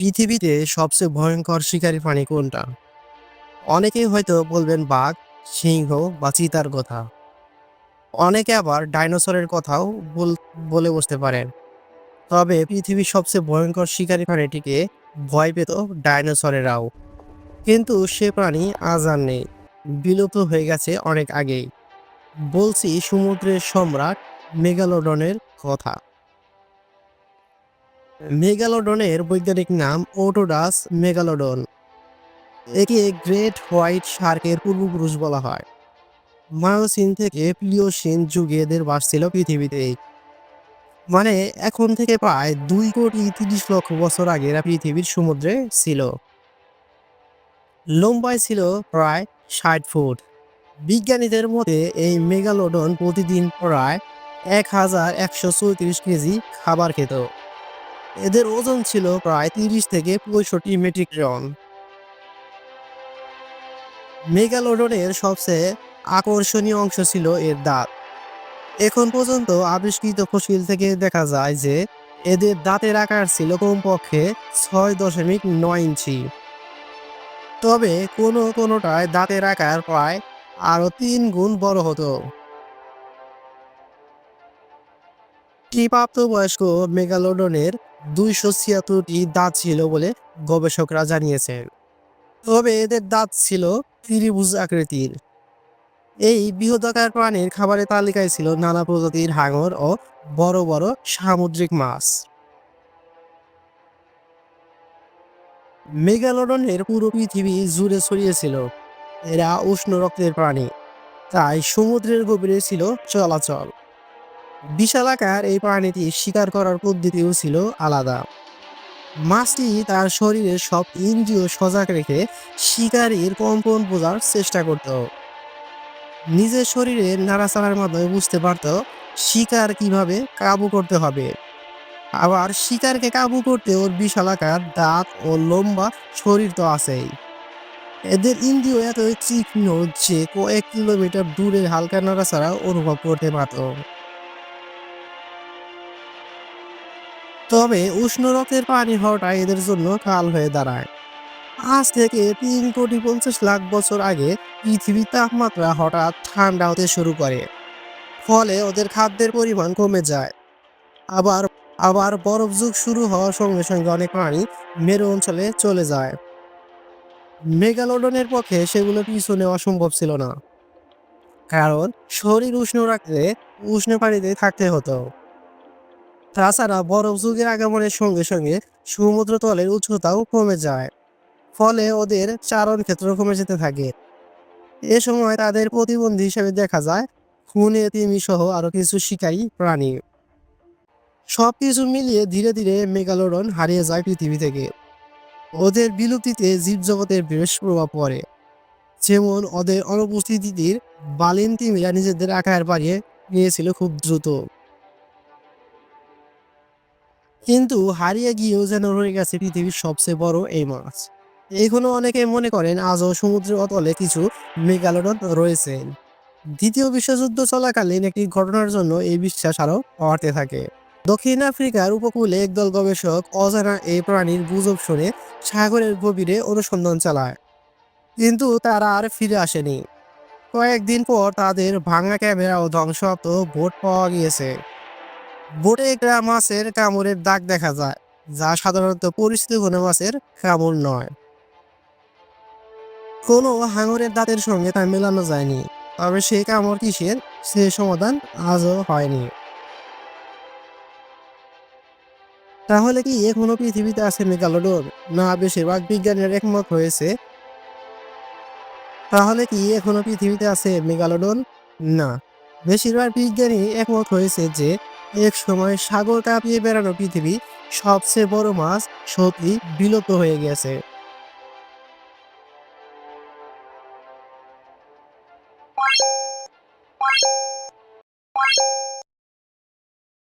পৃথিবীতে সবচেয়ে ভয়ঙ্কর শিকারী প্রাণী কোনটা? অনেকেই হয়তো বলবেন বাঘ, সিংহ বা চিতার কথা। অনেকে আবার ডাইনোসরের কথাও বলে বসতে পারেন। তবে পৃথিবীর সবচেয়ে ভয়ঙ্কর শিকারী প্রাণীটিকে ভয় পেত ডাইনোসরেরাও। কিন্তু সে প্রাণী আজ আর নেই, বিলুপ্ত হয়ে গেছে অনেক আগেই। বলছি সমুদ্রের সম্রাট মেগালোডনের কথা। মেগালোডনের বৈজ্ঞানিক নাম ওটোডাস মেগালোডন। একে গ্রেট হোয়াইট শার্কের পূর্বপুরুষ বলা হয়। মায়োসিন থেকে প্লিওসিন যুগে এদের বাস ছিল পৃথিবীতে। মানে এখন থেকে প্রায় 2,30,00,000 বছর আগে এরা পৃথিবীর সমুদ্রে ছিল। লম্বায় ছিল প্রায় 60 ফুট। বিজ্ঞানীদের মতে এই মেগালোডন প্রতিদিন প্রায় 1,134 কেজি খাবার খেত। এদের ওজন ছিল প্রায় 30 থেকে 65 মেট্রিক টন। মেগালোডনের সবচেয়ে আকর্ষণীয় অংশ ছিল এর দাঁত। এখন পর্যন্ত আবিষ্কৃত ফসিল থেকে দেখা যায় যে এদের দাঁতের আকার ছিল কমপক্ষে 6.9 ইঞ্চি। তবে কোনোটায় দাঁতের আকার প্রায় আরো 3 গুণ বড় হতো। প্রাপ্তবয়স্ক মেগালোডনের 276টি দাঁত ছিল বলে গবেষকরা জানিয়েছেন। তবে এদের দাঁত ছিল ত্রিভুজ আকৃতির। এই বৃহদাকার প্রাণীর খাবারের তালিকায় ছিল নানা প্রজাতির হাঙর ও বড় বড় সামুদ্রিক মাছ। মেগালোডনের পুরো পৃথিবী জুড়ে ছড়িয়েছিল। এরা উষ্ণ রক্তের প্রাণী, তাই সমুদ্রের গভীরে ছিল চলাচল। বিশালাকার এই প্রাণীটি শিকার করার পদ্ধতিও ছিল আলাদা। মাছটি তার শরীরের সব ইন্দ্রিয় সজাগ রেখে শিকারীর কম্পন বোঝার চেষ্টা করত। নিজের শরীরের নাড়াচাড়ার মাধ্যমে বুঝতে পারত শিকার কিভাবে কাবু করতে হবে। আবার শিকারকে কাবু করতে ওর বিশালাকার দাঁত ও লম্বা শরীর তো আছেই। এদের ইন্দ্রিয় এত তীক্ষ্ণ যে কয়েক কিলোমিটার দূরের হালকা নাড়াচাড়া অনুভব করতে পারত। তবে উষ্ণ রক্তের প্রাণী হওয়াটা এদের জন্য কাল হয়ে দাঁড়ায়। আজ থেকে 3,50,00,000 বছর আগে পৃথিবীর তাপমাত্রা হঠাৎ ঠান্ডা হতে শুরু করে। ফলে ওদের খাদ্যের পরিমাণ কমে যায়। আবার আবার বরফ যুগ শুরু হওয়ার সঙ্গে সঙ্গে অনেক প্রাণী মেরু অঞ্চলে চলে যায়। মেগালোডনের পক্ষে সেগুলো পিছু নেওয়া সম্ভব ছিল না, কারণ শরীর উষ্ণ রাখতে উষ্ণ পানিতে থাকতে হতো। তাছাড়া বরফ যুগের আগমনের সঙ্গে সঙ্গে সমুদ্র তলের উচ্চতাও কমে যায়। ফলে ওদের চারণ ক্ষেত্র কমে যেতে থাকে। এ সময় তাদের প্রতিবন্ধী হিসেবে দেখা যায় খুনে, তিমি সহ আরো কিছু শিকারী প্রাণী। সবকিছু মিলিয়ে ধীরে ধীরে মেগালোডন হারিয়ে যায় পৃথিবী থেকে। ওদের বিলুপ্তিতে জীবজগতের বেশ প্রভাব পড়ে। যেমন ওদের অনুপস্থিতিতে বালিন তিমিরা নিজেদের আকার বাড়িয়ে নিয়েছিল খুব দ্রুত। কিন্তু হারিয়ে গিয়েও যেন রয়ে গেছে পৃথিবীর সবচেয়ে বড় এই মাছ। এখনো অনেকে মনে করেন আজও সমুদ্রের অতলে কিছু মেগালোডন রয়েছে। দ্বিতীয় বিশ্বযুদ্ধ চলাকালীন একটি ঘটনার জন্য এই বিশ্বাস আরো বাড়তে থাকে। দক্ষিণ আফ্রিকার উপকূলে একদল গবেষক অজানা এই প্রাণীর গুজব শুনে সাগরের গভীরে অনুসন্ধান চালায়, কিন্তু তারা আর ফিরে আসেনি। কয়েকদিন পর তাদের ভাঙা ক্যামেরা ও ধ্বংসপ্রাপ্ত বোট পাওয়া গিয়েছে। বোটে একটা মাছের কামড়ের দাগ দেখা যায়, যা সাধারণত পরিচিত কোনো মাছের কামড় নয়। কোনো হাঙরের দাঁতের সঙ্গে তা মেলানো যায়নি। তবে সেই কামড় কিসের, সে সমাধান আজও হয়নি। তাহলে কি এখনো পৃথিবীতে আছে মেগালোডন? না, বেশিরভাগ বিজ্ঞানীরা একমত হয়েছে। তাহলে কি এখনো পৃথিবীতে আছে মেগালোডন? না, বেশিরভাগ বিজ্ঞানী একমত হয়েছে যে এক সময় সাগর কাঁপিয়ে বেড়ানো পৃথিবী সবচেয়ে বড় মাছ সত্যি বিলুপ্ত হয়ে গেছে।